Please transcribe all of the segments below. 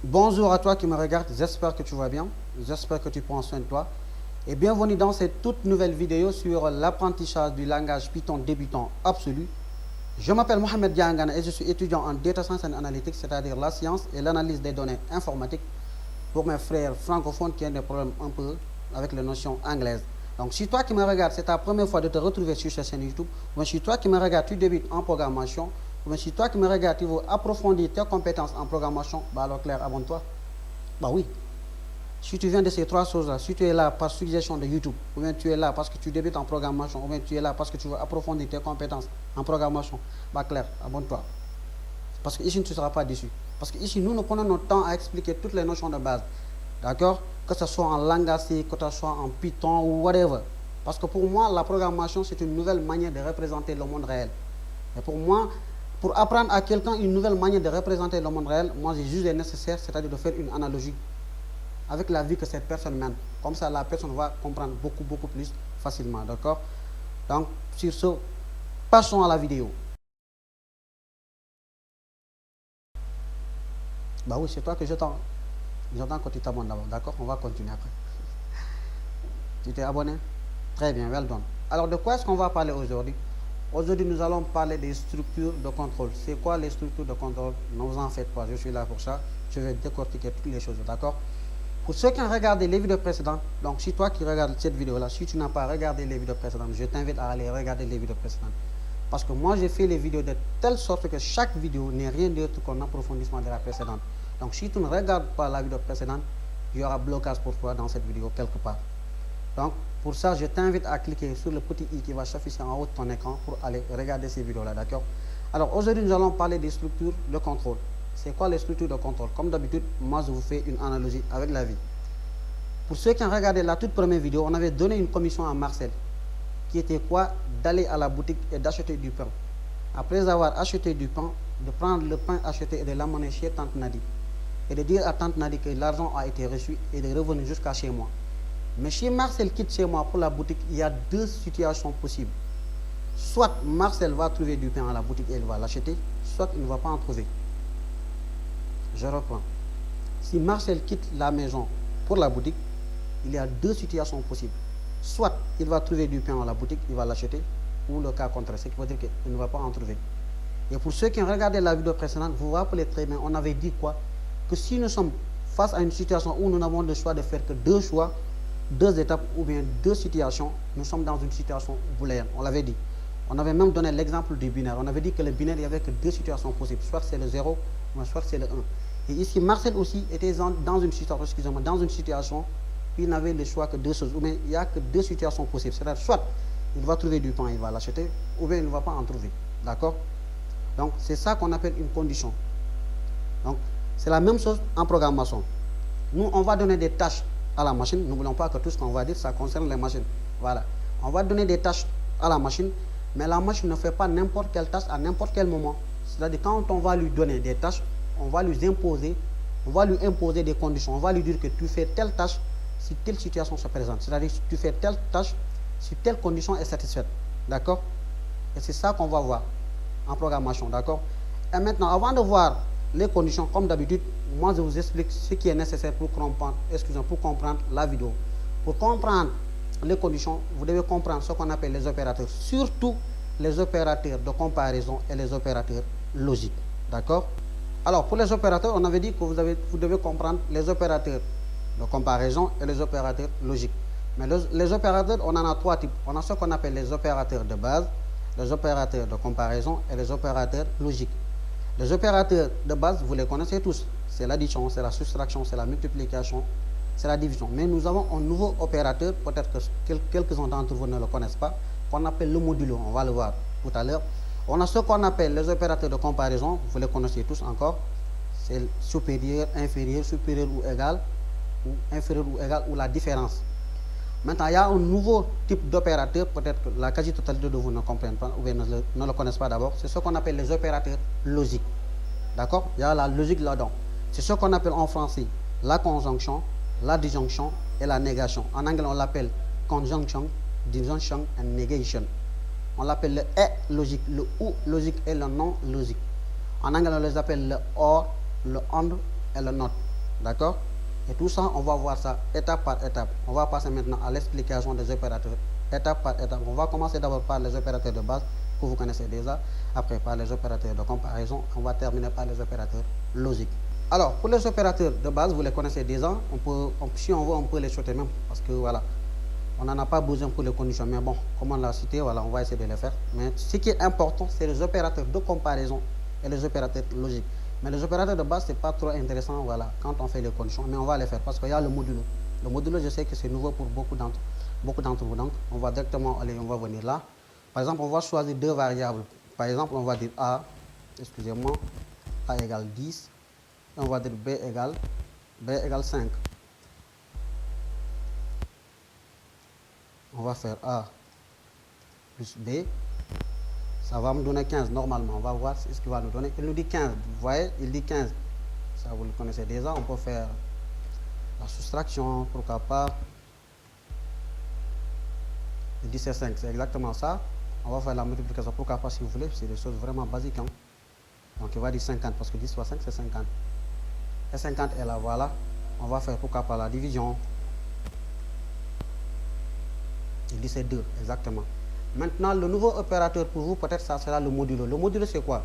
Bonjour à toi qui me regarde, j'espère que tu vas bien, j'espère que tu prends soin de toi et bienvenue dans cette toute nouvelle vidéo sur l'apprentissage du langage Python débutant absolu. Je m'appelle Mohamed Diangana et je suis étudiant en Data Science and Analytics, c'est-à-dire la science et l'analyse des données informatiques pour mes frères francophones qui ont des problèmes un peu avec les notions anglaises. Donc si toi qui me regardes, c'est ta première fois de te retrouver sur cette chaîne YouTube, ou si toi qui me regardes, tu débutes en programmation, ou si toi qui me regardes, tu veux approfondir tes compétences en programmation, bah alors clair, abonne-toi. Bah oui. Si tu viens de ces trois choses-là, si tu es là par suggestion de YouTube, ou bien tu es là parce que tu débutes en programmation, ou bien tu es là parce que tu veux approfondir tes compétences en programmation, bah clair, abonne-toi. Parce que ici, tu ne seras pas déçu. Parce que ici, nous prenons notre temps à expliquer toutes les notions de base. D'accord? Que ce soit en langage C, que ce soit en Python ou whatever. Parce que pour moi, la programmation, c'est une nouvelle manière de représenter le monde réel. Et pour moi, pour apprendre à quelqu'un une nouvelle manière de représenter le monde réel, moi, j'ai juste nécessaire, c'est-à-dire de faire une analogie avec la vie que cette personne mène. Comme ça, la personne va comprendre beaucoup plus facilement. D'accord? Donc, sur ce, passons à la vidéo. Bah oui, c'est toi que j'entends. J'entends que tu t'abonnes d'abord. D'accord? On va continuer après. Tu t'es abonné? Très bien, well done. Alors, de quoi est-ce qu'on va parler aujourd'hui? Aujourd'hui, nous allons parler des structures de contrôle. C'est quoi les structures de contrôle? Ne vous en faites pas, je suis là pour ça. Je vais décortiquer toutes les choses, d'accord? Pour ceux qui ont regardé les vidéos précédentes, donc si toi qui regardes cette vidéo-là, si tu n'as pas regardé les vidéos précédentes, je t'invite à aller regarder les vidéos précédentes. Parce que moi, j'ai fait les vidéos de telle sorte que chaque vidéo n'est rien d'autre qu'un approfondissement de la précédente. Donc, si tu ne regardes pas la vidéo précédente, il y aura blocage pour toi dans cette vidéo quelque part. Donc, pour ça, je t'invite à cliquer sur le petit i qui va s'afficher en haut de ton écran pour aller regarder ces vidéos-là, d'accord? Alors, aujourd'hui, nous allons parler des structures de contrôle. C'est quoi les structures de contrôle? Comme d'habitude, moi, je vous fais une analogie avec la vie. Pour ceux qui ont regardé la toute première vidéo, on avait donné une commission à Marcel, qui était quoi? D'aller à la boutique et d'acheter du pain. Après avoir acheté du pain, de prendre le pain acheté et de l'amener chez Tante Nadi. Et de dire à Tante Nadi que l'argent a été reçu et de revenir jusqu'à chez moi. Mais si Marcel quitte chez moi pour la boutique, il y a deux situations possibles. Soit Marcel va trouver du pain à la boutique et il va l'acheter, soit il ne va pas en trouver. Je reprends. Si Marcel quitte la maison pour la boutique, il y a deux situations possibles. Soit il va trouver du pain à la boutique, il va l'acheter, ou le cas contraire, ce qui veut dire qu'il ne va pas en trouver. Et pour ceux qui ont regardé la vidéo précédente, vous vous rappelez très bien, on avait dit quoi? Que si nous sommes face à une situation où nous n'avons le choix de faire que deux choix, deux étapes ou bien deux situations, nous sommes dans une situation booléenne. On l'avait dit. On avait même donné l'exemple du binaire. On avait dit que le binaire, il n'y avait que deux situations possibles. Soit c'est le 0, soit c'est le 1. Et ici, Marcel aussi était dans une situation, excusez-moi, dans une situation, il n'avait le choix que deux choses. Ou bien il n'y a que deux situations possibles. C'est-à-dire, soit il va trouver du pain, il va l'acheter, ou bien il ne va pas en trouver. D'accord? Donc, c'est ça qu'on appelle une condition. Donc, c'est la même chose en programmation. Nous, on va donner des tâches à la machine. N'oublions pas que tout ce qu'on va dire, ça concerne les machines. Voilà. On va donner des tâches à la machine, mais la machine ne fait pas n'importe quelle tâche à n'importe quel moment. C'est-à-dire, quand on va lui donner des tâches, on va lui imposer des conditions. On va lui dire que tu fais telle tâche si telle situation se présente. C'est-à-dire, tu fais telle tâche si telle condition est satisfaite. D'accord? Et c'est ça qu'on va voir en programmation. D'accord? Et maintenant, avant de voir les conditions, comme d'habitude, moi je vous explique ce qui est nécessaire pour comprendre la vidéo. Pour comprendre les conditions, vous devez comprendre ce qu'on appelle les opérateurs, surtout les opérateurs de comparaison et les opérateurs logiques. D'accord? Alors, pour les opérateurs, on avait dit que vous devez comprendre les opérateurs de comparaison et les opérateurs logiques. Mais les opérateurs, on en a trois types. On a ce qu'on appelle les opérateurs de base, les opérateurs de comparaison et les opérateurs logiques. Les opérateurs de base, vous les connaissez tous. C'est l'addition, c'est la soustraction, c'est la multiplication, c'est la division. Mais nous avons un nouveau opérateur, peut-être que quelques-uns d'entre vous ne le connaissent pas, qu'on appelle le modulo. On va le voir tout à l'heure. On a ce qu'on appelle les opérateurs de comparaison. Vous les connaissez tous encore. C'est supérieur, inférieur, supérieur ou égal, ou la différence. Maintenant, il y a un nouveau type d'opérateur, peut-être que la quasi-totalité de vous ne comprennent pas, ou bien ne le connaissent pas d'abord. C'est ce qu'on appelle les opérateurs logiques. D'accord? Il y a la logique là-dedans. C'est ce qu'on appelle en français la conjonction, la disjonction et la négation. En anglais, on l'appelle conjunction, disjunction and negation. On l'appelle le et logique, le ou logique et le non logique. En anglais, on les appelle le or, le and et le not. D'accord? Et tout ça, on va voir ça étape par étape. On va passer maintenant à l'explication des opérateurs étape par étape. On va commencer d'abord par les opérateurs de base que vous connaissez déjà. Après, par les opérateurs de comparaison. On va terminer par les opérateurs logiques. Alors, pour les opérateurs de base, vous les connaissez déjà. Si on veut, on peut les sauter même. Parce que voilà, on n'en a pas besoin pour les conditions. Mais bon, comme on l'a cité, voilà, on va essayer de les faire. Mais ce qui est important, c'est les opérateurs de comparaison et les opérateurs logiques. Mais les opérateurs de base, ce n'est pas trop intéressant, voilà, quand on fait les conditions. Mais on va les faire parce qu'il y a le modulo. Le modulo, je sais que c'est nouveau pour beaucoup d'entre vous. Donc, on va directement aller, on va venir là. Par exemple, on va choisir deux variables. Par exemple, on va dire A, excusez-moi, A égale 10. Et on va dire B égale 5. On va faire A plus B. Ça va me donner 15 normalement. On va voir ce qu'il va nous donner. Il nous dit 15. Vous voyez, il dit 15. Ça, vous le connaissez déjà. On peut faire la soustraction. Pourquoi pas. Il dit c'est 5. C'est exactement ça. On va faire la multiplication. Pourquoi pas si vous voulez. C'est des choses vraiment basiques. Hein. Donc il va dire 50. Parce que 10 fois 5, c'est 50. Et 50 est là. Voilà. On va faire pourquoi pas la division. Il dit c'est 2. Exactement. Maintenant, le nouveau opérateur pour vous, peut-être ça sera le modulo. Le modulo, c'est quoi?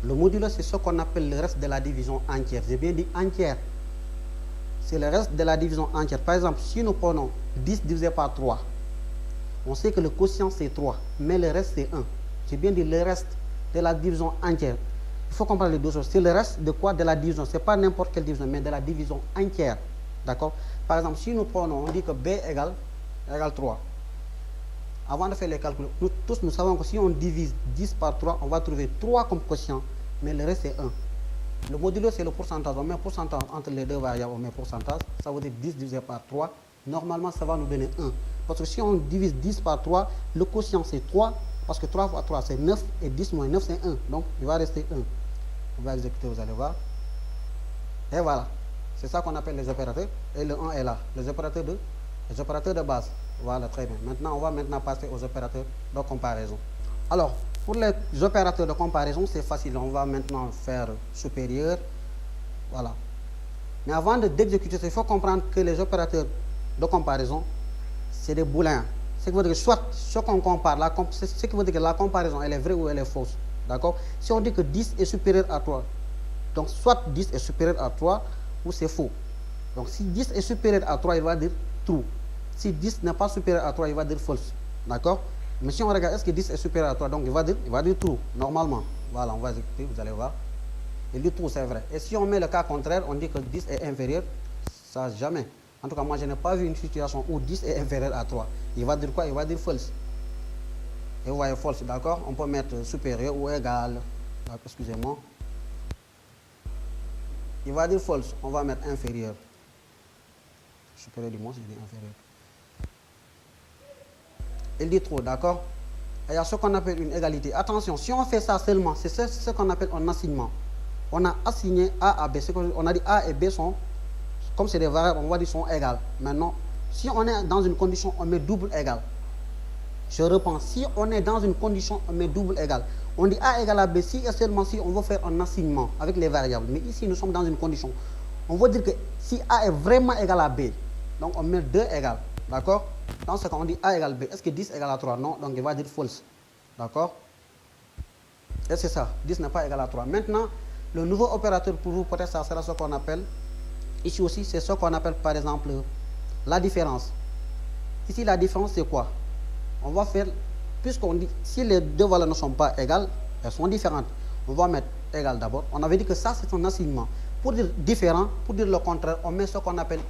Le modulo, c'est ce qu'on appelle le reste de la division entière. J'ai bien dit entière. C'est le reste de la division entière. Par exemple, si nous prenons 10 divisé par 3, on sait que le quotient, c'est 3, mais le reste, c'est 1. J'ai bien dit le reste de la division entière. Il faut comprendre les deux choses. C'est le reste de quoi? De la division. Ce n'est pas n'importe quelle division, mais de la division entière. D'accord? Par exemple, si nous prenons, on dit que B égale 3. Avant de faire les calculs, nous tous nous savons que si on divise 10 par 3, on va trouver 3 comme quotient, mais le reste c'est 1. Le modulo c'est le pourcentage. On met pourcentage entre les deux variables, on met pourcentage. Ça veut dire 10 divisé par 3. Normalement, ça va nous donner 1. Parce que si on divise 10 par 3, le quotient c'est 3. Parce que 3 fois 3 c'est 9. Et 10 moins 9 c'est 1. Donc il va rester 1. On va exécuter, vous allez voir. Et voilà. C'est ça qu'on appelle les opérateurs. Et le 1 est là. Les opérateurs de base. Voilà, très bien. Maintenant, on va passer aux opérateurs de comparaison. Alors, pour les opérateurs de comparaison, c'est facile. On va maintenant faire supérieur. Voilà. Mais avant d'exécuter ça, il faut comprendre que les opérateurs de comparaison, c'est des boulins. Ce qui veut dire que soit ce qu'on compare, ce qui veut dire que la comparaison, elle est vraie ou elle est fausse. D'accord? Si on dit que 10 est supérieur à 3, donc soit 10 est supérieur à 3 ou c'est faux. Donc si 10 est supérieur à 3, il va dire true. Si 10 n'est pas supérieur à 3, il va dire false. D'accord? Mais si on regarde, est-ce que 10 est supérieur à 3? Donc il va dire true, normalement. Voilà, on va exécuter, vous allez voir. Il dit true, c'est vrai. Et si on met le cas contraire, on dit que 10 est inférieur, ça jamais. En tout cas, moi, je n'ai pas vu une situation où 10 est inférieur à 3. Il va dire quoi? Il va dire false. Et vous voyez false, d'accord? On peut mettre supérieur ou égal. Excusez-moi. Il va dire false. On va mettre inférieur. Supérieur du moins, il dit inférieur. Il dit trop, d'accord? Il y a ce qu'on appelle une égalité. Attention, si on fait ça seulement, c'est ce qu'on appelle un assignement. On a assigné A à B. On a dit A et B sont, comme c'est des variables, on va dire sont égales. Maintenant, si on est dans une condition, on met double égal. Je reprends, si on est dans une condition, on met double égal. On dit A égale à B, si et seulement si on veut faire un assignement avec les variables. Mais ici, nous sommes dans une condition. On veut dire que si A est vraiment égal à B, donc on met 2 égales. D'accord? Dans ce cas, on dit A égale B. Est-ce que 10 égale à 3? Non, donc il va dire false. D'accord? Et c'est ça, 10 n'est pas égal à 3. Maintenant, le nouveau opérateur pour vous, peut-être ça sera ce qu'on appelle, ici aussi, c'est ce qu'on appelle par exemple la différence. Ici, la différence, c'est quoi? On va faire, puisqu'on dit, si les deux valeurs ne sont pas égales, elles sont différentes. On va mettre égal d'abord. On avait dit que ça, c'est un assignement. Pour dire différent, pour dire le contraire, on met ce qu'on appelle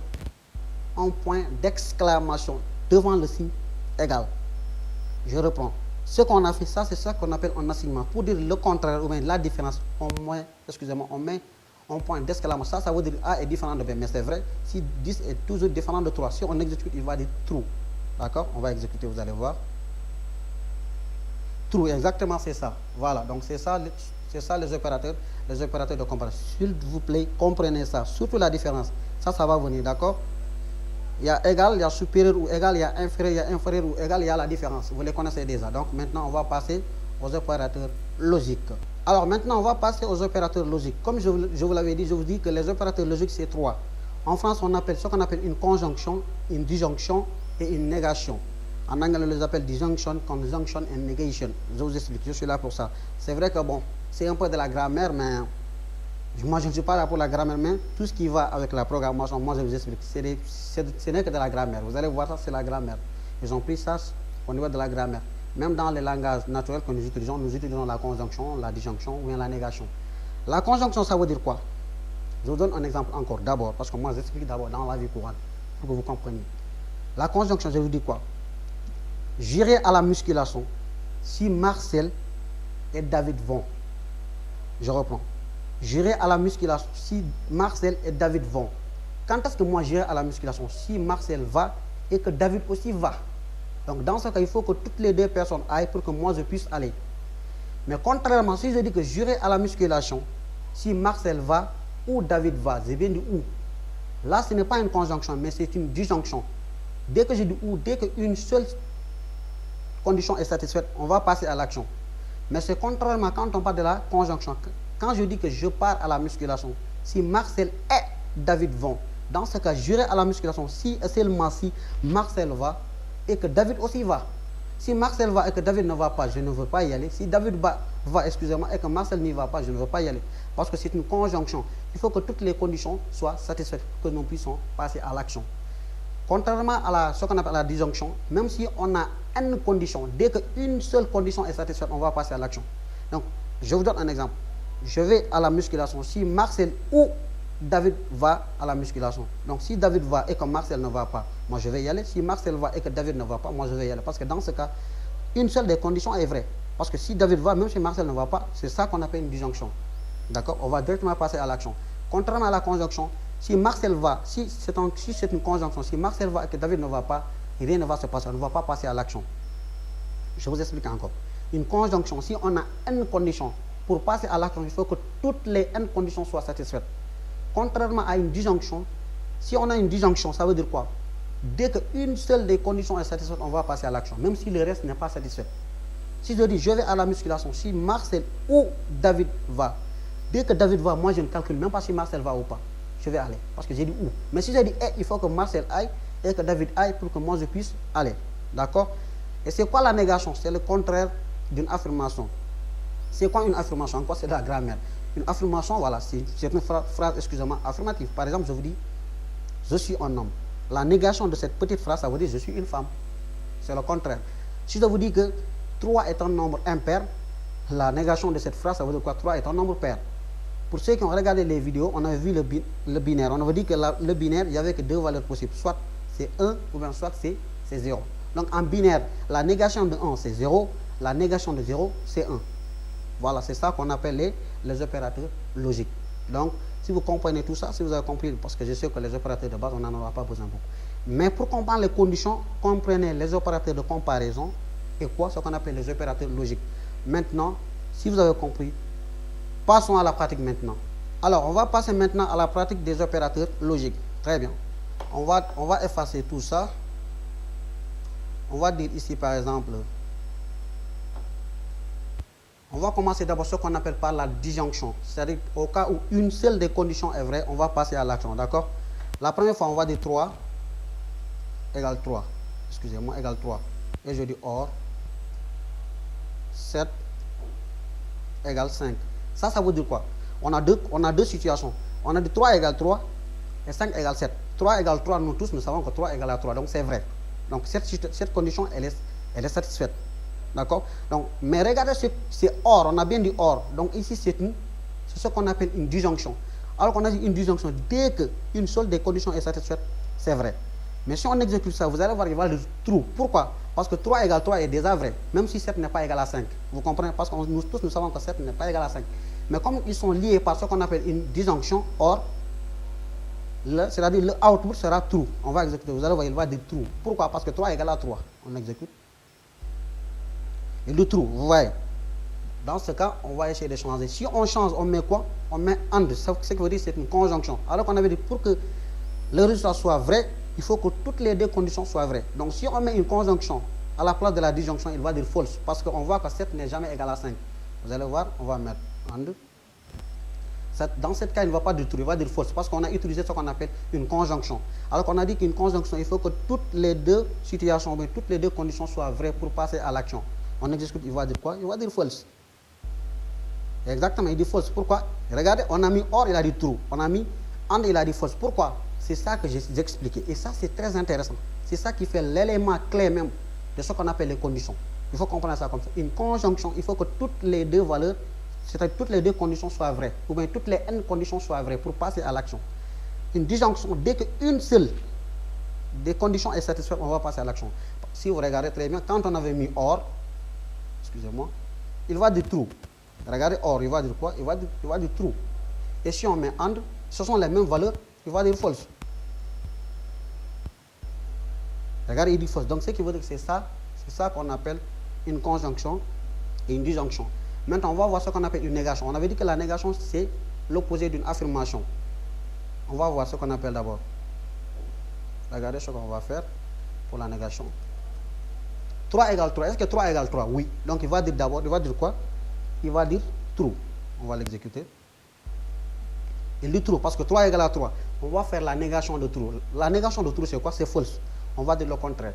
un point d'exclamation devant le signe égal. Je reprends. Ce qu'on a fait, ça, c'est ça qu'on appelle un assignement. Pour dire le contraire ou bien la différence, on met un point d'exclamation. Ça veut dire A est différent de B. Mais c'est vrai, si 10 est toujours différent de 3, si on exécute, il va dire true. D'accord? On va exécuter, vous allez voir. True, exactement, c'est ça. Voilà, donc c'est ça les opérateurs de comparaison. S'il vous plaît, comprenez ça. Surtout la différence. Ça va venir, d'accord? Il y a égal, il y a supérieur ou égal, il y a inférieur ou égal, il y a la différence. Vous les connaissez déjà. Donc maintenant, on va passer aux opérateurs logiques. Alors maintenant, on va passer aux opérateurs logiques. Comme je vous l'avais dit, je vous dis que les opérateurs logiques, c'est 3. En France, on appelle ce qu'on appelle une conjonction, une disjonction et une négation. En anglais, on les appelle disjunction, conjunction et negation. Je vous explique, je suis là pour ça. C'est vrai que bon, c'est un peu de la grammaire, mais moi je ne suis pas là pour la grammaire, mais tout ce qui va avec la programmation, moi je vous explique. Ce n'est que de la grammaire. Vous allez voir ça, c'est la grammaire. Ils ont pris ça au niveau de la grammaire. Même dans les langages naturels que nous utilisons la conjonction, la disjonction ou bien la négation. La conjonction, ça veut dire quoi? Je vous donne un exemple encore d'abord, parce que moi j'explique d'abord dans la vie courante, pour que vous compreniez. La conjonction, je vous dis quoi? J'irai à la musculation si Marcel et David vont. Je reprends. J'irai à la musculation si Marcel et David vont. Quand est-ce que moi j'irai à la musculation? Si Marcel va et que David aussi va. Donc dans ce cas, il faut que toutes les deux personnes aillent pour que moi je puisse aller. Mais contrairement, si je dis que j'irai à la musculation si Marcel va ou David va, je viens du où. Là, ce n'est pas une conjonction, mais c'est une disjonction. Dès que je dis où, dès qu'une seule condition est satisfaite, on va passer à l'action. Mais c'est contrairement quand on parle de la conjonction. Quand je dis que je pars à la musculation, si Marcel et David vont, dans ce cas, j'irai à la musculation si et seulement si Marcel va et que David aussi va. Si Marcel va et que David ne va pas, je ne veux pas y aller. Si David va excusez-moi, et que Marcel n'y va pas, je ne veux pas y aller. Parce que c'est une conjonction. Il faut que toutes les conditions soient satisfaites pour que nous puissions passer à l'action. Contrairement à ce qu'on appelle la disjonction, même si on a une condition, dès qu'une seule condition est satisfaite, on va passer à l'action. Donc, je vous donne un exemple. Je vais à la musculation si Marcel ou David va à la musculation. Donc, si David va et que Marcel ne va pas, moi je vais y aller. Si Marcel va et que David ne va pas, moi je vais y aller. Parce que dans ce cas, une seule des conditions est vraie. Parce que si David va, même si Marcel ne va pas, c'est ça qu'on appelle une disjonction. D'accord? On va directement passer à l'action. Contrairement à la conjonction, si Marcel va, si c'est une conjonction, si Marcel va et que David ne va pas, rien ne va se passer, on ne va pas passer à l'action. Je vous explique encore. Une conjonction, si on a une condition, pour passer à l'action, il faut que toutes les n conditions soient satisfaites. Contrairement à une disjonction, si on a une disjonction, ça veut dire quoi? Dès qu'une seule des conditions est satisfaite, on va passer à l'action, même si le reste n'est pas satisfait. Si je dis je vais à la musculation, si Marcel ou David va, dès que David va, moi je ne calcule même pas si Marcel va ou pas. Je vais aller, parce que j'ai dit où. Mais si j'ai dit il faut que Marcel aille et que David aille pour que moi je puisse aller. D'accord? Et c'est quoi la négation? C'est le contraire d'une affirmation. C'est quoi une affirmation? En quoi c'est de la grammaire? Une affirmation, voilà, c'est une phrase, excusez-moi, affirmative. Par exemple, je vous dis, je suis un homme. La négation de cette petite phrase, ça veut dire je suis une femme. C'est le contraire. Si je vous dis que 3 est un nombre impair, la négation de cette phrase, ça veut dire quoi? 3 est un nombre pair. Pour ceux qui ont regardé les vidéos, on avait vu le binaire. On avait dit que le binaire, il n'y avait que 2 valeurs possibles. Soit c'est 1 ou bien soit c'est 0. Donc en binaire, la négation de 1, c'est 0. La négation de 0, c'est 1. Voilà, c'est ça qu'on appelle les opérateurs logiques. Donc, si vous comprenez tout ça, si vous avez compris, parce que je sais que les opérateurs de base, on n'en aura pas besoin beaucoup. Mais pour comprendre les conditions, comprenez les opérateurs de comparaison et quoi? Ce qu'on appelle les opérateurs logiques. Maintenant, si vous avez compris, passons à la pratique maintenant. Alors, on va passer maintenant à la pratique des opérateurs logiques. Très bien. On va effacer tout ça. On va dire ici, par exemple, on va commencer d'abord ce qu'on appelle par la disjonction. C'est-à-dire, au cas où une seule des conditions est vraie, on va passer à l'action. D'accord? La première fois, on va dire 3 égale 3. Excusez-moi, égale 3. Et je dis or 7 égale 5. Ça veut dire quoi? On a deux situations. On a dit 3 égale 3 et 5 égale 7. 3 égale 3, nous tous, nous savons que 3 égale à 3. Donc, c'est vrai. Donc, cette condition, elle est satisfaite. D'accord? Donc, mais regardez, c'est or. On a bien dit or. Donc, ici, c'est ce qu'on appelle une disjonction. Alors qu'on a dit une disjonction, dès qu'une seule des conditions est satisfaite, c'est vrai. Mais si on exécute ça, vous allez voir qu'il va dire true. Pourquoi? Parce que 3 égale 3 est déjà vrai, même si 7 n'est pas égal à 5. Vous comprenez? Parce que nous tous, nous savons que 7 n'est pas égal à 5. Mais comme ils sont liés par ce qu'on appelle une disjonction, or, c'est-à-dire le output sera true. On va exécuter. Vous allez voir, il va dire true. Pourquoi? Parce que 3 égale à 3. On exécute. Et le true, vous voyez. Dans ce cas, on va essayer de changer. Si on change, on met quoi? On met and. Ce qui veut dire c'est une conjonction. Alors qu'on avait dit pour que le résultat soit vrai, il faut que toutes les deux conditions soient vraies. Donc si on met une conjonction à la place de la disjonction, il va dire false. Parce qu'on voit que 7 n'est jamais égal à 5. Vous allez voir, on va mettre and. Dans ce cas, il ne va pas dire true, il va dire false, parce qu'on a utilisé ce qu'on appelle une conjonction. Alors qu'on a dit qu'une conjonction, il faut que toutes les deux situations, mais toutes les deux conditions soient vraies pour passer à l'action. On exécute, il va dire quoi? Il va dire false. Exactement, il dit false. Pourquoi? Regardez, on a mis or, il a dit true. On a mis and, il a dit false. Pourquoi? C'est ça que j'ai expliqué. Et ça, c'est très intéressant. C'est ça qui fait l'élément clé même de ce qu'on appelle les conditions. Il faut comprendre ça comme ça. Une conjonction, il faut que toutes les deux valeurs, c'est-à-dire toutes les deux conditions soient vraies, ou bien toutes les n conditions soient vraies pour passer à l'action. Une disjonction, dès qu'une seule des conditions est satisfaite, on va passer à l'action. Si vous regardez très bien, quand on avait mis or, excusez-moi, il va dire true. Regardez or, il va dire quoi? Il va dire true. Et si on met and, ce sont les mêmes valeurs, il va dire false. Regardez, il dit false. Donc ce qui veut dire que c'est ça qu'on appelle une conjonction et une disjonction. Maintenant, on va voir ce qu'on appelle une négation. On avait dit que la négation, c'est l'opposé d'une affirmation. On va voir ce qu'on appelle d'abord. Regardez ce qu'on va faire pour la négation. 3 égale 3. Est-ce que 3 égale 3? Oui. Donc, il va dire d'abord, il va dire quoi? Il va dire true. On va l'exécuter. Il dit true parce que 3 égale à 3. On va faire la négation de true. La négation de true, c'est quoi? C'est false. On va dire le contraire.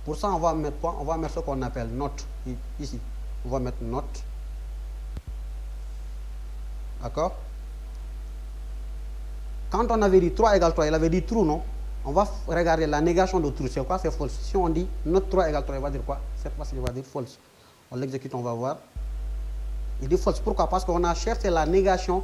Pour ça, on va mettre quoi? On va mettre ce qu'on appelle not ici. On va mettre not. D'accord? Quand on avait dit 3 égale 3, il avait dit true, non? On va regarder la négation de true. C'est quoi? C'est false. Si on dit not 3 égale 3, il va dire quoi? Cette fois-ci, il va dire false. On l'exécute, on va voir. Il dit false. Pourquoi? Parce qu'on a cherché la négation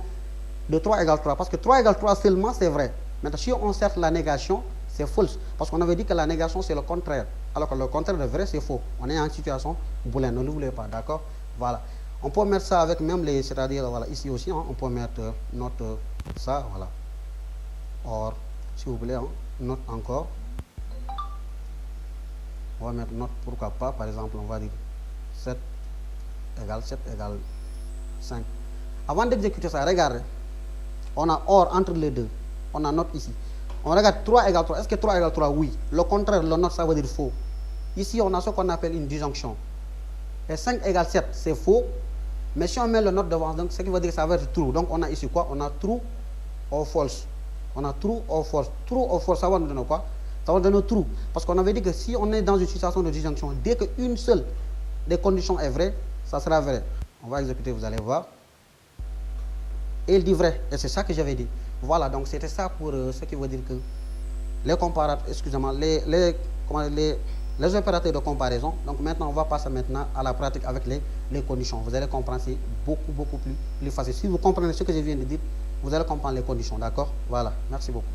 de 3 égale 3. Parce que 3 égale 3 seulement, c'est vrai. Maintenant, si on cherche la négation, c'est false. Parce qu'on avait dit que la négation, c'est le contraire. Alors que le contraire de vrai, c'est faux. On est en situation booléenne, ne l'oubliez pas, d'accord? Voilà. On peut mettre ça avec même les, c'est-à-dire, voilà, ici aussi, hein, on peut mettre notre, ça, voilà. Or, si vous voulez, hein, note encore. On va mettre note, pourquoi pas, par exemple, on va dire 7 égale 5. Avant d'exécuter ça, regardez. On a or entre les deux. On a note ici. On regarde 3 égale 3. Est-ce que 3 égale 3? Oui. Le contraire, le note, ça veut dire faux. Ici, on a ce qu'on appelle une disjonction. Et 5 égale 7, c'est faux. Mais si on met le note devant, donc, ce qui veut dire que ça va être true. Donc, on a ici quoi? On a true or false. On a true or false. True or false, ça va nous donner quoi? Ça va nous donner true. Parce qu'on avait dit que si on est dans une situation de disjonction, dès qu'une seule des conditions est vraie, ça sera vrai. On va exécuter, vous allez voir. Et il dit vrai. Et c'est ça que j'avais dit. Voilà, donc c'était ça pour ce qui veut dire que les comparateurs, excusez-moi, les opérateurs de comparaison. Donc maintenant, on va passer maintenant à la pratique avec les conditions. Vous allez comprendre, c'est beaucoup plus facile. Si vous comprenez ce que je viens de dire, vous allez comprendre les conditions, d'accord? Voilà, merci beaucoup.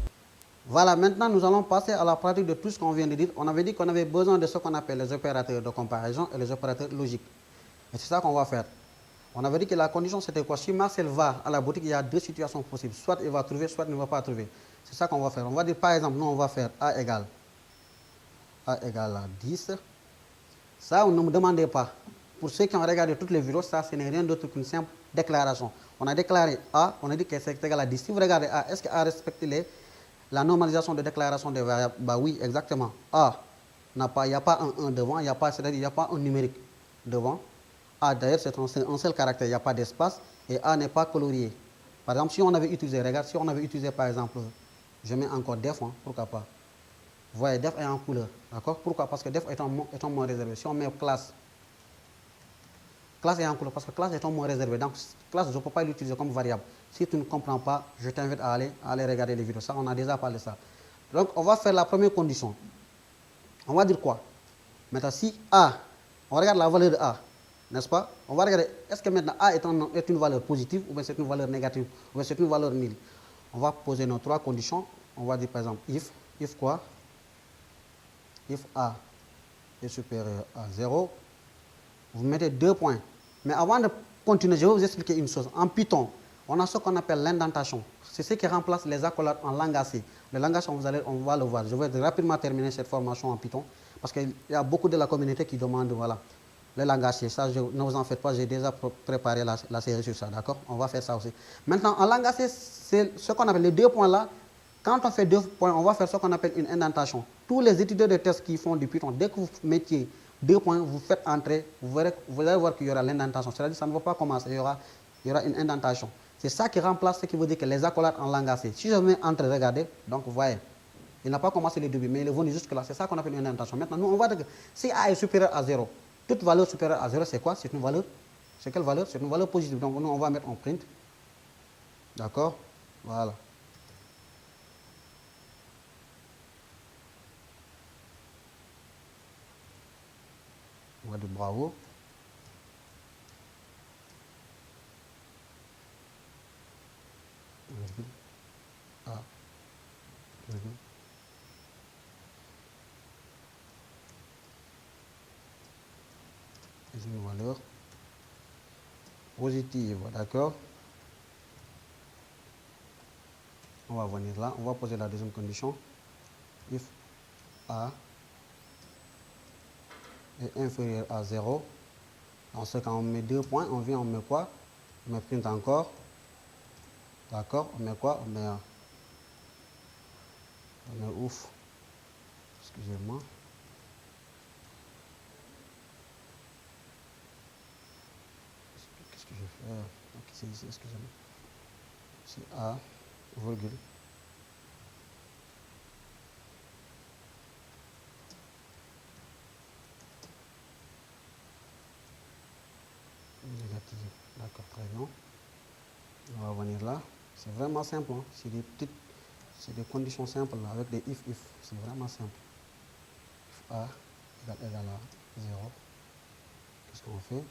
Voilà, maintenant nous allons passer à la pratique de tout ce qu'on vient de dire. On avait dit qu'on avait besoin de ce qu'on appelle les opérateurs de comparaison et les opérateurs logiques. Et c'est ça qu'on va faire. On avait dit que la condition c'était quoi? Si Marcel va à la boutique, il y a deux situations possibles. Soit il va trouver, soit il ne va pas trouver. C'est ça qu'on va faire. On va dire par exemple, nous on va faire A égale à 10. Ça, on ne me demandez pas. Pour ceux qui ont regardé toutes les vidéos, ça ce n'est rien d'autre qu'une simple déclaration. On a déclaré A, on a dit que c'est égal à 10. Si vous regardez A, est-ce que A respecte la normalisation de déclaration des variables? Bah oui, exactement. A n'a pas, il n'y a pas un 1 devant, c'est-à-dire il n'y a pas un numérique devant. A d'ailleurs c'est un seul caractère, il n'y a pas d'espace et A n'est pas colorié. Par exemple, si on avait utilisé, regarde, si on avait utilisé par exemple, je mets encore def, hein, pourquoi pas. Vous voyez, def est en couleur, d'accord? Pourquoi? Parce que def est un mot réservé. Si on met classe est en couleur parce que classe est un mot réservé. Donc classe, je ne peux pas l'utiliser comme variable. Si tu ne comprends pas, je t'invite à aller regarder les vidéos. Ça, on a déjà parlé de ça. Donc on va faire la première condition. On va dire quoi? Maintenant, si A, on regarde la valeur de A, n'est-ce pas? On va regarder, est-ce que maintenant A est une valeur positive ou bien c'est une valeur négative ou bien c'est une valeur nulle? On va poser nos trois conditions. On va dire par exemple if quoi? If A est supérieur à 0, vous mettez 2 points. Mais avant de continuer, je vais vous expliquer une chose. En Python, on a ce qu'on appelle l'indentation. C'est ce qui remplace les accolades en langage C. Le langage, on va le voir. Je vais rapidement terminer cette formation en Python parce qu'il y a beaucoup de la communauté qui demande voilà, le langage C. Ça, ne vous en faites pas, j'ai déjà préparé la série sur ça. D'accord? On va faire ça aussi. Maintenant, en langage C, c'est ce qu'on appelle les 2 points là. Quand on fait 2 points, on va faire ce qu'on appelle une indentation. Tous les étudiants de tests qui font du Python, dès que vous mettiez 2 points, vous faites entrer, vous allez voir qu'il y aura l'indentation. C'est-à-dire que ça ne va pas commencer, il y aura il y aura une indentation. C'est ça qui remplace ce qui veut dire que les accolades en langue C. Si je mets entre, regardez, donc vous voyez, il n'a pas commencé le début, mais il est venu jusque là. C'est ça qu'on appelle une indentation. Maintenant, nous, on va dire que si A est supérieur à 0, toute valeur supérieure à 0, c'est quoi? C'est une valeur. C'est quelle valeur? C'est une valeur positive. Donc, nous, on va mettre en print. D'accord? Voilà. On va dire bravo. A. C'est une valeur positive, d'accord? On va venir là, on va poser la deuxième condition. If A est inférieur à 0, dans ce cas on met 2 points, on vient, on met quoi? On met print encore, d'accord? On met quoi? On met ouf, excusez-moi. Qu'est-ce que je fais? Donc c'est ici, excusez-moi. C'est A, virgule. Négatif, d'accord, très bien. On va venir là. C'est vraiment simple, hein? C'est des conditions simples là, avec des if. C'est vraiment simple. If A égale à 0. Qu'est-ce qu'on fait?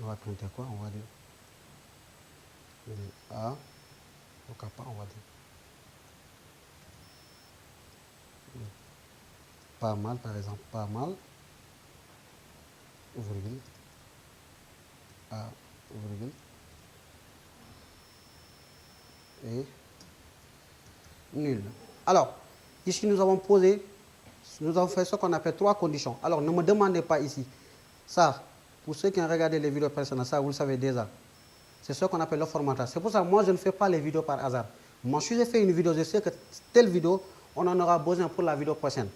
On va printer quoi? On va dire A au kappa, on va dire. Pas mal, par exemple, pas mal. Virgule. A, virgule. Et nul. Alors, ici nous avons fait ce qu'on appelle 3 conditions. Alors, ne me demandez pas ici. Ça, pour ceux qui ont regardé les vidéos précédentes, ça vous le savez déjà. C'est ce qu'on appelle le formatage. C'est pour ça que moi je ne fais pas les vidéos par hasard. Moi, si j'ai fait une vidéo, je sais que telle vidéo, on en aura besoin pour la vidéo prochaine.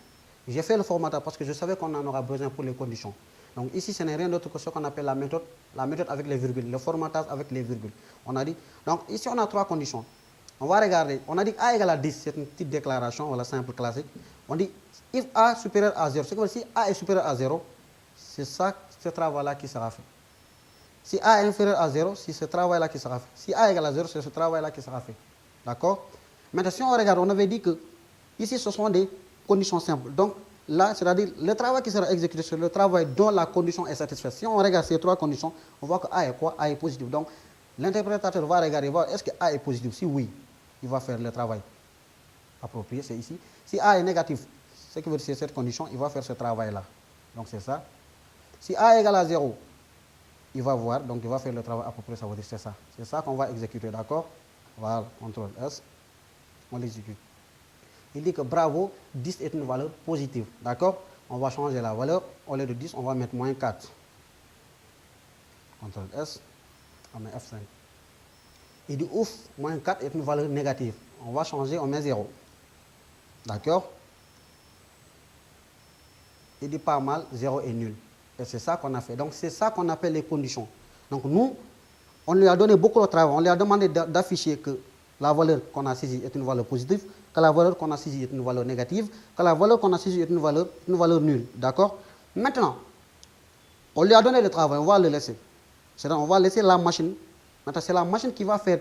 J'ai fait le formatage parce que je savais qu'on en aura besoin pour les conditions. Donc ici, ce n'est rien d'autre que ce qu'on appelle la méthode avec les virgules, le formatage avec les virgules. On a dit, donc ici on a 3 conditions. On va regarder, on a dit A égale à 10, c'est une petite déclaration, voilà, simple, classique. On dit, if A supérieur à 0, c'est comme si A est supérieur à 0, c'est ça, ce travail-là qui sera fait. Si A est inférieur à 0, c'est ce travail-là qui sera fait. Si A égale à 0, c'est ce travail-là qui sera fait. D'accord? Maintenant, si on regarde, on avait dit que ici, ce sont des conditions simples. Donc, là, c'est-à-dire, le travail qui sera exécuté, c'est le travail dont la condition est satisfaite. Si on regarde ces 3 conditions, on voit que A est quoi? A est positif. Donc, l'interprétateur va regarder, voir est-ce que A est positif. Si oui, il va faire le travail approprié, c'est ici. Si A est négatif, ce qui veut dire c'est cette condition, il va faire ce travail-là. Donc, c'est ça. Si A égale à 0, il va voir, donc il va faire le travail approprié, ça veut dire c'est ça. C'est ça qu'on va exécuter, d'accord? Voilà, CTRL S, on l'exécute. Il dit que bravo, 10 est une valeur positive, d'accord? On va changer la valeur, au lieu de 10, on va mettre moins 4. CTRL S, on met F5. Il dit ouf, moins 4 est une valeur négative. On va changer, on met 0. D'accord? Il dit pas mal, 0 est nul. Et c'est ça qu'on a fait. Donc c'est ça qu'on appelle les conditions. Donc nous, on lui a donné beaucoup de travail. On lui a demandé d'afficher que la valeur qu'on a saisie est une valeur positive, que la valeur qu'on a saisie est une valeur négative, que la valeur qu'on a saisie est une valeur nulle. D'accord? Maintenant, on lui a donné le travail, on va le laisser. C'est-à-dire on va laisser la machine. Maintenant, c'est la machine qui va faire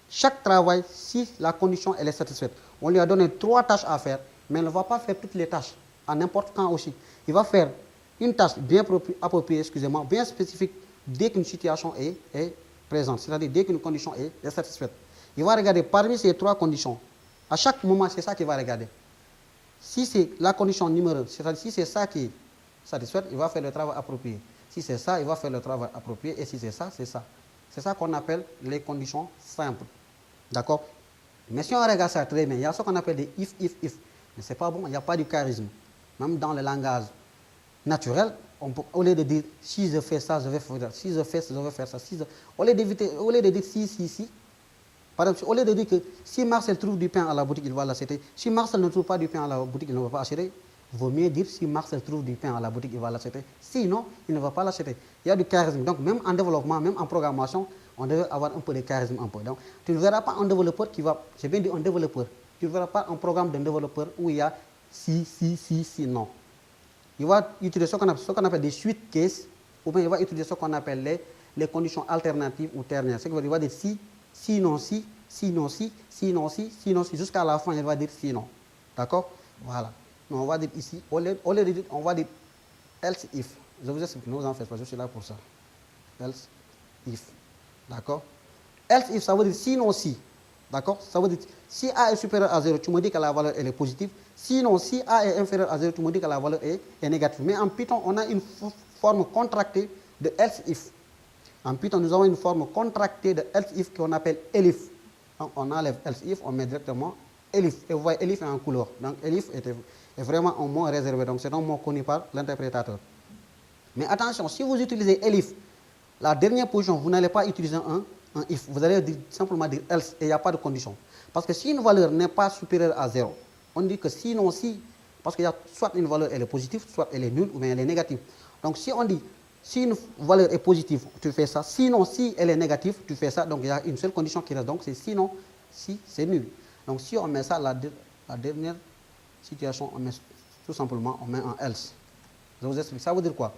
chaque travail si la condition elle est satisfaite. On lui a donné 3 tâches à faire, mais elle ne va pas faire toutes les tâches, à n'importe quand aussi. Il va faire une tâche bien appropriée, excusez-moi, bien spécifique, dès qu'une situation est présente, c'est-à-dire dès qu'une condition est satisfaite. Il va regarder parmi ces 3 conditions. À chaque moment, c'est ça qu'il va regarder. Si c'est la condition numéro 1, c'est-à-dire si c'est ça qui est satisfait, il va faire le travail approprié. Si c'est ça, il va faire le travail approprié. Et si c'est ça, c'est ça. C'est ça qu'on appelle les conditions simples. D'accord? Mais si on regarde ça très bien, il y a ce qu'on appelle des if. Mais ce n'est pas bon, il n'y a pas de charisme. Même dans le langage naturel, au lieu de dire si je fais ça, je vais faire ça. Si je fais ça, je vais faire ça. Au lieu de dire si. Par exemple, au lieu de dire que si Marcel trouve du pain à la boutique, il va l'acheter. Si Marcel ne trouve pas du pain à la boutique, il ne va pas acheter. vaut mieux dire si Marcel trouve du pain à la boutique, il va l'acheter. Sinon, il ne va pas l'acheter. Il y a du charisme. Donc, même en développement, même en programmation, on devait avoir un peu de charisme. Un peu. Donc, tu ne verras pas un développeur qui va, j'ai bien dit un développeur, tu ne verras pas un programme d'un développeur où il y a si, non. Il va utiliser ce qu'on appelle des suite cases, ou bien il va utiliser ce qu'on appelle les conditions alternatives ou ternaires. C'est qu'il va dire si, non, si, jusqu'à la fin, il va dire sinon. D'accord? Voilà. Mais on va dire ici, au lieu de dire, on va dire else if. Je vous explique, ne vous en faites pas, je suis là pour ça. Else if. D'accord? Else if, ça veut dire sinon si. D'accord? Ça veut dire si A est supérieur à 0, tu me dis que la valeur elle est positive. Sinon, si A est inférieur à 0, tu me dis que la valeur est négative. Mais en Python, on a une forme contractée de else if. En Python, nous avons une forme contractée de else if qu'on appelle elif. Donc, on enlève else if, on met directement elif. Et vous voyez, elif est en couleur. Donc, elif est vraiment un mot réservé. Donc, c'est un mot connu par l'interprétateur. Mais attention, si vous utilisez elif, la dernière position, vous n'allez pas utiliser un if. Vous allez simplement dire else et il n'y a pas de condition. Parce que si une valeur n'est pas supérieure à 0, on dit que sinon si, parce qu'il y a soit une valeur elle est positive, soit elle est nulle ou bien elle est négative. Donc si on dit si une valeur est positive, tu fais ça. Sinon si elle est négative, tu fais ça. Donc il y a une seule condition qui reste. Donc c'est sinon si c'est nul. Donc si on met ça, la dernière situation, on met tout simplement on met un else. Je vous explique. Ça veut dire quoi?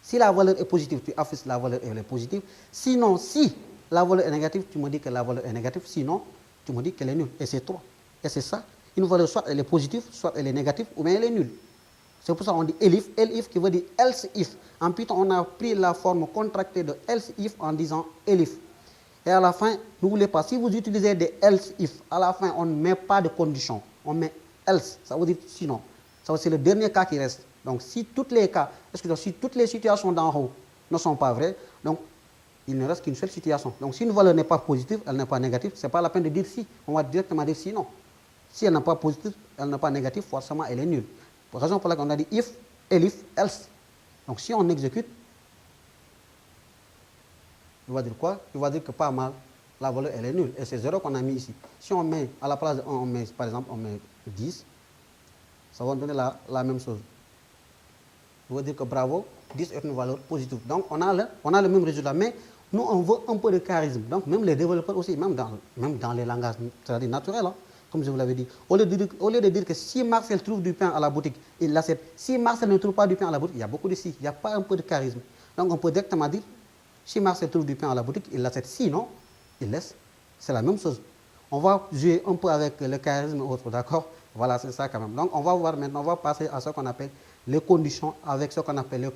Si la valeur est positive, tu affiches la valeur elle est positive. Sinon, si la valeur est négative, tu me dis que la valeur est négative. Sinon, tu me dis qu'elle est nulle. Et c'est toi. Et c'est ça. Une valeur, soit elle est positive, soit elle est négative, ou bien elle est nulle. C'est pour ça qu'on dit elif. Elif qui veut dire else if. En Python, on a pris la forme contractée de else if en disant elif. Et à la fin, n'oubliez pas, si vous utilisez des else if, à la fin, on ne met pas de condition. On met else. Ça veut dire sinon. Ça veut dire c'est le dernier cas qui reste. Donc, si toutes les cas, si toutes les situations d'en haut ne sont pas vraies, donc il ne reste qu'une seule situation. Donc, si une valeur n'est pas positive, elle n'est pas négative, ce n'est pas la peine de dire si. On va directement dire si non. Si elle n'est pas positive, elle n'est pas négative, forcément elle est nulle. Pour raison pour laquelle on a dit if, elif, else. Donc, si on exécute, il va dire quoi? Il va dire que pas mal, la valeur elle est nulle. Et c'est 0 qu'on a mis ici. Si on met à la place de 1, on met, par exemple, on met 10, ça va donner la même chose. Je veux dire que bravo, 10 est une valeur positive. Donc, on a le même résultat, mais nous, on veut un peu de charisme. Donc, même les développeurs aussi, même dans les langages naturels, hein, comme je vous l'avais dit, au lieu de dire que si Marcel trouve du pain à la boutique, il l'accepte. Si Marcel ne trouve pas du pain à la boutique, il y a beaucoup de si, il n'y a pas un peu de charisme. Donc, on peut directement dire, si Marcel trouve du pain à la boutique, il l'accepte. Sinon, il laisse. C'est la même chose. On va jouer un peu avec le charisme et autres, d'accord? Voilà, c'est ça quand même. Donc, on va voir maintenant, on va passer à ce qu'on appelle les conditions avec ce qu'on appelle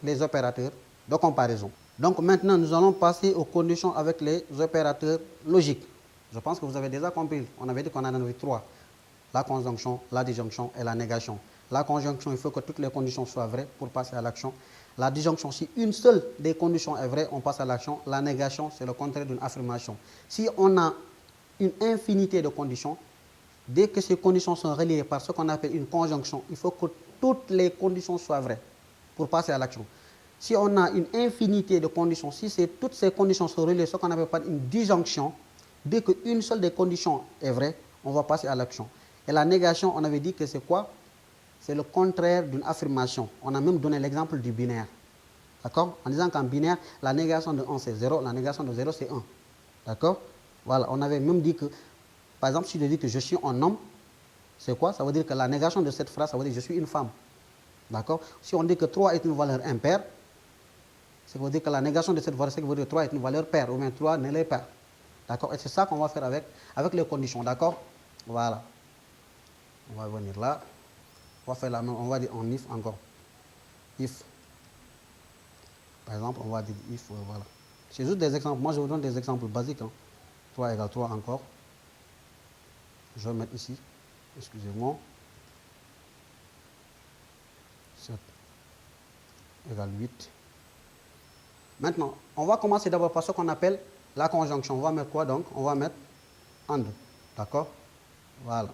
les opérateurs de comparaison. Donc maintenant, nous allons passer aux conditions avec les opérateurs logiques. Je pense que vous avez déjà compris. On avait dit qu'on en avait 3. La conjonction, la disjonction et la négation. La conjonction, il faut que toutes les conditions soient vraies pour passer à l'action. La disjonction, si une seule des conditions est vraie, on passe à l'action. La négation, c'est le contraire d'une affirmation. Si on a une infinité de conditions, dès que ces conditions sont reliées par ce qu'on appelle une conjonction, il faut que toutes les conditions soient vraies pour passer à l'action. Si on a une infinité de conditions, si toutes ces conditions sont reliées, ce qu'on appelle par une disjonction, dès qu'une seule des conditions est vraie, on va passer à l'action. Et la négation, on avait dit que c'est quoi? C'est le contraire d'une affirmation. On a même donné l'exemple du binaire. D'accord? En disant qu'en binaire, la négation de 1 c'est 0, la négation de 0 c'est 1. D'accord? Voilà, on avait même dit que, par exemple, si je dis que je suis un homme, c'est quoi? Ça veut dire que la négation de cette phrase, ça veut dire que je suis une femme. D'accord? Si on dit que 3 est une valeur impaire, ça veut dire que la négation de cette valeur, c'est que 3 est une valeur paire, ou bien 3 ne l'est pas. D'accord? Et c'est ça qu'on va faire avec les conditions. D'accord? Voilà. On va venir là. On va faire la même, on va dire en if encore. If. Par exemple, on va dire if, voilà. C'est juste des exemples. Moi, je vous donne des exemples basiques. Hein. 3 égale 3 encore. Je vais mettre ici. Excusez-moi. 7 égale 8. Maintenant, on va commencer d'abord par ce qu'on appelle la conjonction. On va mettre quoi donc? On va mettre and. D'accord? Voilà.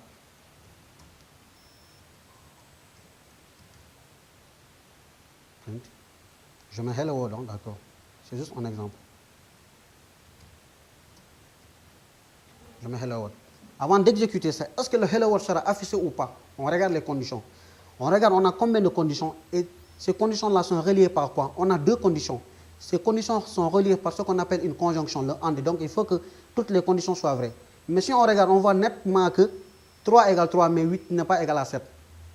Je mets hello world, d'accord. C'est juste un exemple. Je mets hello world. Avant d'exécuter ça, est-ce que le hello world sera affiché ou pas? On regarde les conditions. On regarde, on a combien de conditions et ces conditions-là sont reliées par quoi? On a deux conditions. Ces conditions sont reliées par ce qu'on appelle une conjonction, le AND. Donc, il faut que toutes les conditions soient vraies. Mais si on regarde, on voit nettement que 3 égale 3, mais 8 n'est pas égal à 7.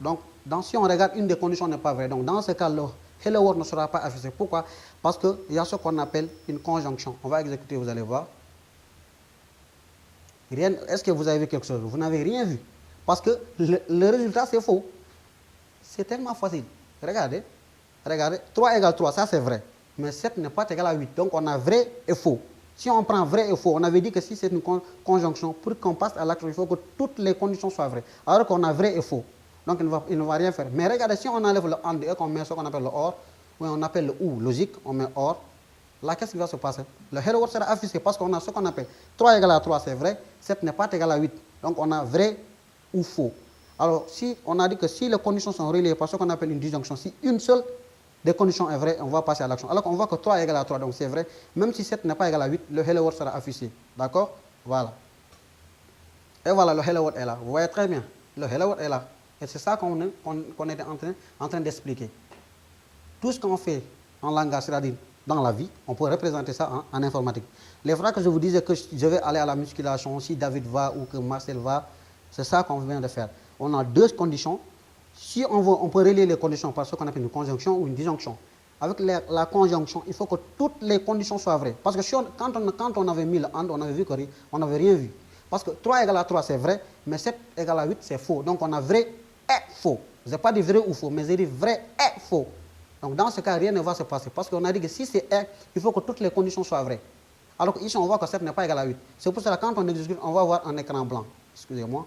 Donc, si on regarde, une des conditions n'est pas vraie. Donc, dans ce cas, le hello world ne sera pas affiché. Pourquoi? Parce qu'il y a ce qu'on appelle une conjonction. On va exécuter, vous allez voir. Est-ce que vous avez vu quelque chose? Vous n'avez rien vu. Parce que le résultat, c'est faux. C'est tellement facile. Regardez. Regardez. 3 égale 3, ça c'est vrai. Mais 7 n'est pas égal à 8. Donc, on a vrai et faux. Si on prend vrai et faux, on avait dit que si c'est une conjonction, pour qu'on passe à l'action, il faut que toutes les conditions soient vraies. Alors qu'on a vrai et faux. Donc, il ne va rien faire. Mais regardez, si on enlève le AND et qu'on met ce qu'on appelle le OR, ou on appelle le OU, logique, on met OR, là, qu'est-ce qui va se passer? Le hello world sera affiché parce qu'on a ce qu'on appelle 3 égale à 3, c'est vrai, 7 n'est pas égal à 8. Donc, on a vrai ou faux. Alors, si on a dit que si les conditions sont reliées par ce qu'on appelle une disjonction, si une seule des conditions est vraie, on va passer à l'action. Alors qu'on voit que 3 égale à 3, donc c'est vrai. Même si 7 n'est pas égal à 8, le hello world sera affiché. D'accord? Voilà. Et voilà, le hello world est là. Vous voyez très bien. Le hello world est là. Et c'est ça qu'on était en train d'expliquer. Tout ce qu'on fait en langage, c'est-à-dire dans la vie, on peut représenter ça en informatique. Les fois que je vous disais que je vais aller à la musculation, si David va ou que Marcel va, c'est ça qu'on vient de faire. On a deux conditions. Si on peut relier les conditions par ce qu'on appelle une conjonction ou une disjonction. Avec la conjonction, il faut que toutes les conditions soient vraies. Parce que quand on avait mis le AND, on avait vu qu'on n'avait rien vu. Parce que 3 égale à 3, c'est vrai, mais 7 égale à 8, c'est faux. Donc on a vrai et faux. Je n'ai pas dit vrai ou faux, mais j'ai dit vrai et faux. Donc dans ce cas, rien ne va se passer. Parce qu'on a dit que si c'est et, il faut que toutes les conditions soient vraies. Alors ici, on voit que 7 n'est pas égal à 8. C'est pour cela que quand on exécute, on va voir un écran blanc. Excusez-moi.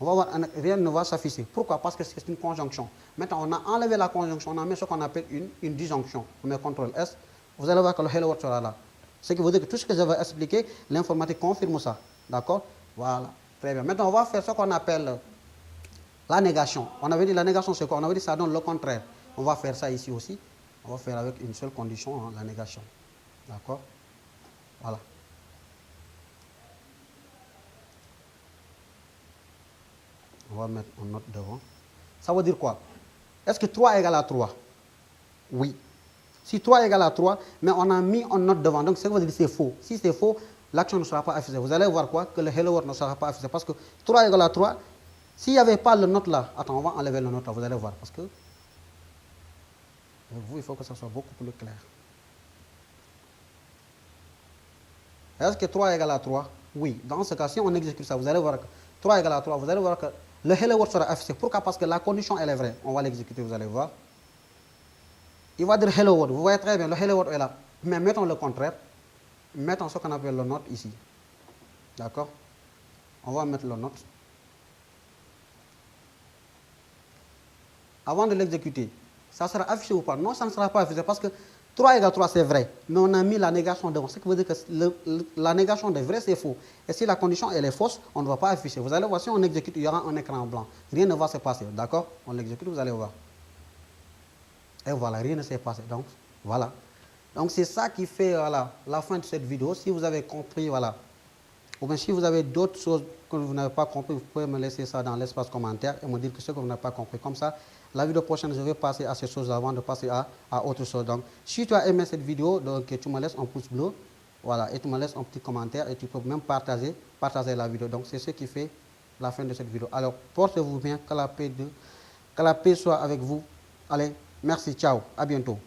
On va voir, rien ne va s'afficher. Pourquoi? Parce que c'est une conjonction. Maintenant, on a enlevé la conjonction, on a mis ce qu'on appelle une disjonction. On met CTRL S. Vous allez voir que le hello world sera là. Ce qui veut dire que tout ce que je vais expliquer, l'informatique confirme ça. D'accord? Voilà. Très bien. Maintenant, on va faire ce qu'on appelle la négation. On avait dit la négation, c'est quoi? On avait dit ça donne le contraire. On va faire ça ici aussi. On va faire avec une seule condition, hein, la négation. D'accord? Voilà. On va mettre une note devant. Ça veut dire quoi? Est-ce que 3 égale à 3? Oui. Si 3 égale à 3, mais on a mis une note devant, donc ça veut dire que c'est faux. Si c'est faux, l'action ne sera pas affichée. Vous allez voir quoi? Que le hello world ne sera pas affiché. Parce que 3 égale à 3, s'il n'y avait pas le note là, attends, on va enlever le note là, vous allez voir. Parce que vous, il faut que ça soit beaucoup plus clair. Est-ce que 3 égale à 3? Oui. Dans ce cas, si on exécute ça, vous allez voir que 3 égale à 3, vous allez voir que le hello world sera affiché. Pourquoi? Parce que la condition, elle est vraie. On va l'exécuter, vous allez voir. Il va dire hello world. Vous voyez très bien, le hello world est là. Mais mettons le contraire. Mettons ce qu'on appelle le note ici. D'accord? On va mettre le note. Avant de l'exécuter, ça sera affiché ou pas? Non, ça ne sera pas affiché parce que 3 égale 3, c'est vrai. Mais on a mis la négation devant. Ce qui veut dire que la négation de vrai, c'est faux. Et si la condition elle est fausse, on ne va pas afficher. Vous allez voir, si on exécute, il y aura un écran blanc. Rien ne va se passer. D'accord? On l'exécute, vous allez voir. Et voilà, rien ne s'est passé. Donc, voilà. Donc, c'est ça qui fait voilà, la fin de cette vidéo. Si vous avez compris, voilà. Ou bien si vous avez d'autres choses que vous n'avez pas compris, vous pouvez me laisser ça dans l'espace commentaire et me dire que ce que vous n'avez pas compris. Comme ça, la vidéo prochaine, je vais passer à ces choses avant de passer à autre chose. Donc, si tu as aimé cette vidéo, donc, tu me laisses un pouce bleu, voilà, et tu me laisses un petit commentaire et tu peux même partager la vidéo. Donc, c'est ce qui fait la fin de cette vidéo. Alors, portez-vous bien, que la paix soit avec vous. Allez, merci, ciao, à bientôt.